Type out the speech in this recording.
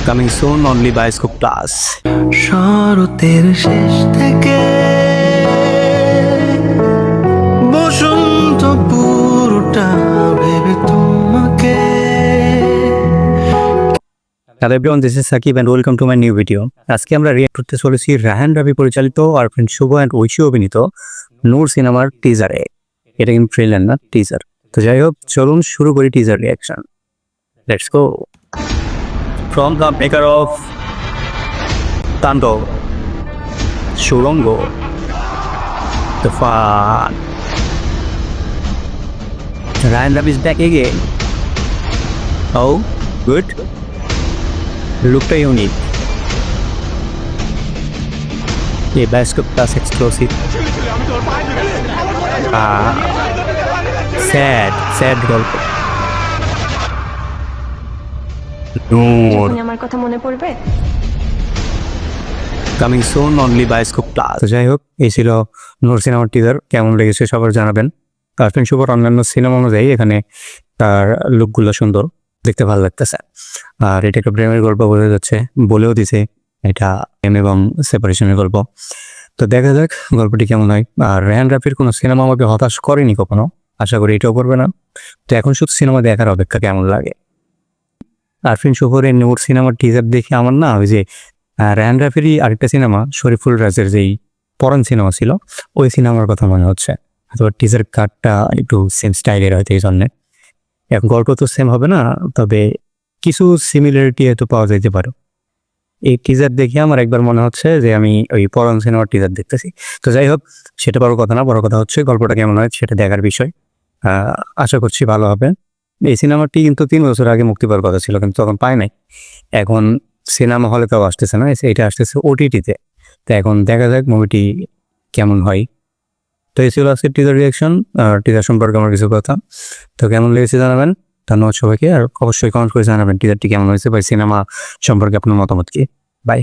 Coming soon only Bioscope Plus. শরতের শেষ থেকে বসন্ত পুরোটা ভেবে তোমাকে। Hello everyone, this is Sakib and welcome to my new video. আজকে আমরা রিঅ্যাক্ট করতে চলেছি রায়হান রাফি পরিচালিত আর ফ্রেন্ড শুভ অ্যান্ড ঐশী অভিনীত নূর সিনেমার টিজারে। এটা কিন্তু ট্রেলার না, টিজার। তো যাই হোক, চলুন শুরু করি teaser reaction. Let's go. From the maker of Tando, Surongo, The Fan. Ryan Rafi is back again. Oh, good. Lookta unique. ये Bioscope Plus exclusive. Sad গল্প। নূর আমার কথা মনে পড়বে। Coming soon only bioscope plus. তো যাই হোক, এই ছিল নূর সিনেমার টিজার। কেমন লেগেছে সবার জানাবেন। কার্টুন শুভর অন্যান্য সিনেমা অনুযায়ী এখানে তার লুকগুলো সুন্দর, দেখতে ভালো লাগতেছে। আর এটা একটা প্রেমের গল্প বোঝা যাচ্ছে, বলেও দিছে এটা প্রেম এবং সেপারেশনের গল্প। তো দেখা যাক গল্পটি কেমন হয়। আর রায়হান রাফির কোনো সিনেমা আমাকে হতাশ করেনি কখনো, আশা করি এটাও করবে না। তো এখন শুধু সিনেমা দেখার অপেক্ষা কেমন লাগে। আরফিন শুভরের নূর সিনেমার টিজার দেখে আমার না ওই যে রায়হান রাফিরই আরেকটা সিনেমা শরীফুল রাজের যেই পরান সিনেমা ছিল, ওই সিনেমার কথা মনে হচ্ছে। অথবা টিজার কাটটা একটু সেম স্টাইলের হয়তো, এই জন্যে। এখন গল্প তো সেম হবে না, তবে কিছু সিমিলারিটি হয়তো পাওয়া যাইতে পারে। এই টিজার দেখে আমার একবার মনে হচ্ছে যে আমি ওই পরান সিনেমার টিজার দেখতেছি। তো যাই হোক, সেটা বড় কথা না, বড় কথা হচ্ছে গল্পটা কেমন হয় সেটা দেখার বিষয়। আশা করছি ভালো হবে। এই সিনেমাটি কিন্তু 3 বছর আগে মুক্তি পাওয়ার কথা ছিল, কিন্তু তখন পায় নাই। এখন সিনেমা হলে তাও আসতেছে না, এটা আসতেছে ওটিটিতে। তো এখন দেখা যাক মুভিটি কেমন হয়। তো এই ছিল আজকে টিজার রিয়াকশন। আর টিজার সম্পর্কে আমার কিছু কথা। তো কেমন লেগেছে জানাবেন, ধন্যবাদ সবাইকে। আর অবশ্যই কমেন্ট করে জানাবেন টিজারটি কেমন হয়েছে বা সিনেমা সম্পর্কে আপনার মতামত কি। বাই।